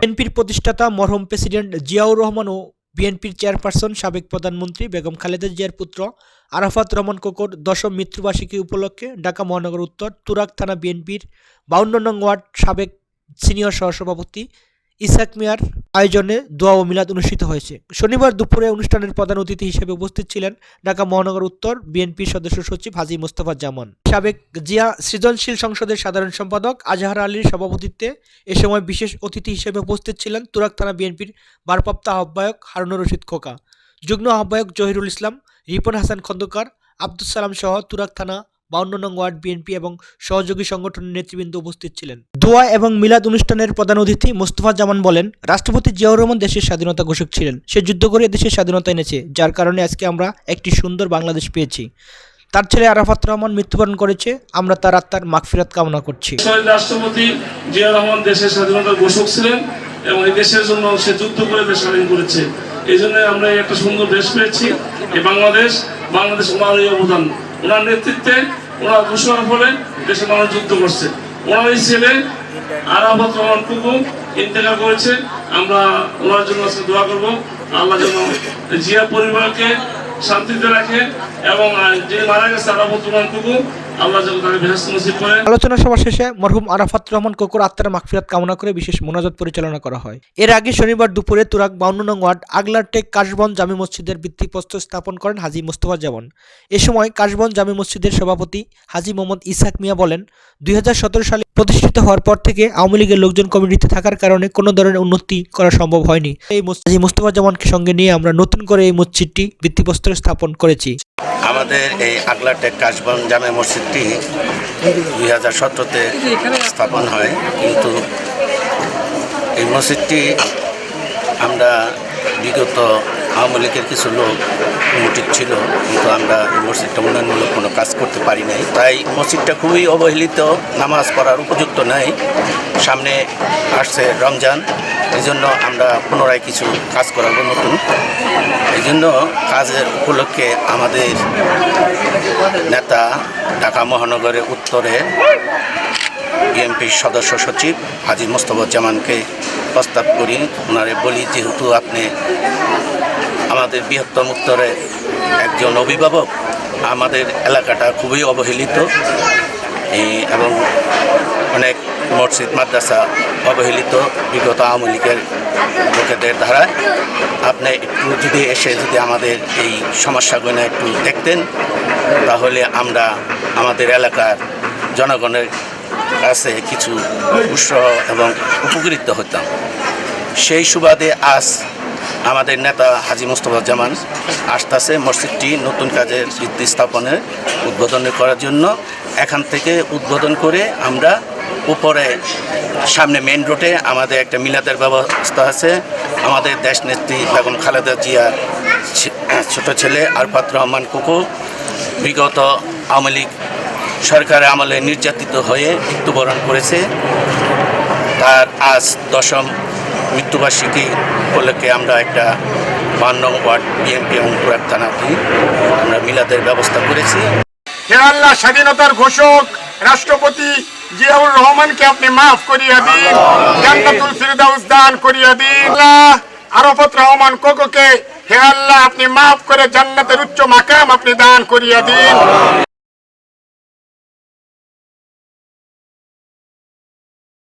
বিএনপির প্রতিষ্ঠাতা মরহুম প্রেসিডেন্ট জিয়াউর রহমান ও বিএনপির চেয়ারপারসন সাবেক প্রধানমন্ত্রী বেগম খালেদা জিয়ার পুত্র আরাফাত রহমান কোকোর দশম মৃত্যুবার্ষিকী উপলক্ষে ঢাকা মহানগর উত্তর তুরাগ থানা বিএনপির 52 নং ওয়ার্ড সাবেক সিনিয়র সহসভাপতি ইসহাক মিয়ার আয়োজনে দোয়া ও মিলাদ অনুষ্ঠিত হয়েছে। শনিবার দুপুরে অনুষ্ঠানের প্রধান অতিথি হিসেবে উপস্থিত ছিলেন ঢাকা মহানগর উত্তর বিএনপির সদস্য সচিব হাজী মোস্তফা জামান, সাবেক জিয়া সৃজনশীল সংসদের সাধারণ সম্পাদক আজহার আলীর সভাপতিত্বে এ সময় বিশেষ অতিথি হিসেবে উপস্থিত ছিলেন তুরাগ থানা বিএনপির ভারপ্রাপ্ত আহ্বায়ক হারুনুর রশিদ খোকা, যুগ্ম আহ্বায়ক জহিরুল ইসলাম, রিপন হাসান খন্দকার, আব্দুস সালাম সহ তুরাগ থানা 52 নং ওয়ার্ড বিএনপি এবং সহযোগী সংগঠনের নেতৃবৃন্দ উপস্থিত ছিলেন। দোয়া এবং মিলাদ অনুষ্ঠানের প্রধান অতিথি মোস্তফা জামান বলেন, রাষ্ট্রপতি জিয়াউর রহমান দেশের স্বাধীনতা ঘোষক ছিলেন। সে যুদ্ধ করে দেশের স্বাধীনতা এনেছে, যার কারণে আজকে আমরা একটি সুন্দর বাংলাদেশ পেয়েছি। তার ছেলে আরাফাত রহমান মৃত্যুবরণ করেছে, আমরা তার আত্মার মাগফিরাত কামনা করছি। রাষ্ট্রপতি জিয়াউর রহমান দেশের স্বাধীনতার ঘোষক ছিলেন এবং এই দেশের জন্য সে যুদ্ধ করে দেশ স্বাধীন করেছে। এই জন্য আমরা একটা সুন্দর দেশ পেয়েছি। এই বাংলাদেশ ওনার এই অবদান, ওনার নেতৃত্বে, ওনার ঘোষণার ফলে দেশের মানুষ যুদ্ধ করছে। ওনার এই ছেলে আরাফাত রহমান কুকু ইন্তেকাল করেছে। আমরা ওনার জন্য আজকে দোয়া করবো, আল্লাহ যেন জিয়া পরিবারকে শান্তিতে রাখে এবং যে মারা গেছে আরাফাত রহমান কুকু, আল্লাহ যেন তাকে বেহেশত নসিব করে। আলোচনা সভা শেষে মরহুম আরাফাত রহমান কোকোর আত্মার মাগফিরাত কামনা করে বিশেষ মোনাজাত পরিচালনা করা হয়। এর আগে শনিবার দুপুরে তুরাগ 52 নং ওয়ার্ড আগলারটেক কাশবন জামে মসজিদের ভিত্তিপ্রস্তর স্থাপন করেন হাজী মোস্তফা জামান। এ সময় কাশবন জামে মসজিদের সভাপতি হাজী মোহাম্মদ ইসহাক মিয়া বলেন, 2017 সালে প্রতিষ্ঠিত হওয়ার পর থেকে আওয়ামী লীগের লোকজন কমিটিতে থাকার কারণে কোনো ধরনের উন্নতি করা সম্ভব হয়নি। এই হাজী মোস্তফা জামানকে সঙ্গে নিয়ে আমরা নতুন করে এই মসজিদটি ভিত্তিপ্রস্তর স্থাপন করেছি। আমাদের এই আগলাটেক কাশবন জামে মসজিদটি 2017-তে স্থাপন হয়, কিন্তু এই মসজিদটি আমরা বিগত আওয়ামী লীগের কিছু লোক মোটিভ ছিল, কিন্তু আমরা এই মসজিদটা উন্নয়নমূলক কোনো কাজ করতে পারি নাই। তাই মসজিদটা খুবই অবহেলিত, নামাজ পড়ার উপযুক্ত নাই। সামনে আসছে রমজান, এই জন্য আমরা পুনরায় কিছু কাজ করাবো নতুন। এই জন্য কাজের উপলক্ষে আমাদের নেতা ঢাকা মহানগরের উত্তরে বিএনপির সদস্য সচিব হাজী মোস্তফা জামানকে প্রস্তাব করি, ওনারে বলি, যেহেতু আপনি আমাদের বৃহত্তম উত্তরে একজন অভিভাবক, আমাদের এলাকাটা খুবই অবহেলিত এবং অনেক মসজিদ মাদ্রাসা অবহেলিত বিগত আওয়ামী লীগের লোকেদের ধারায়। আপনি একটু যদি এসে যদি আমাদের এই সমস্যাগুলো একটু দেখতেন, তাহলে আমরা আমাদের এলাকার জনগণের কাছে কিছু উৎসাহ এবং উপকৃত হতাম। সেই সুবাদে আজ আমাদের নেতা হাজী মোস্তফা জামান আসতেছে মসজিদটি নতুন কাজের ভিত্তি স্থাপনের উদ্বোধন করার জন্য। এখান থেকে উদ্বোধন করে আমরা উপরে সামনে মেইন রোডে আমাদের একটা মিলাদের ব্যবস্থা আছে। আমাদের দেশনেত্রী বেগম খালেদা জিয়ার ছোট ছেলে আরাফাত রহমান কুকু বিগত আওয়ামী লীগ সরকারের আমলে নির্যাতিত হয়ে মৃত্যুবরণ করেছে। তার আজ 10ম মৃত্যুবার্ষিকী উপলক্ষে আমরা একটা 52 নং ওয়ার্ড বিএনপি এবং তুরাগ থানাতে আমরা মিলাদের ব্যবস্থা করেছি। হে আল্লাহ, স্বাধীনতার ঘোষক রাষ্ট্রপতি জিয়াউর রহমানকে আপনি মাফ করিয়া দিন, জান্নাতুল ফিরদাউস দান করিয়া দিন। আল্লাহ, আরাফাত রহমান কোকোকে হে আল্লাহ আপনি মাফ করে জান্নাতের উচ্চ মাকাম আপনি দান করিয়া দিন।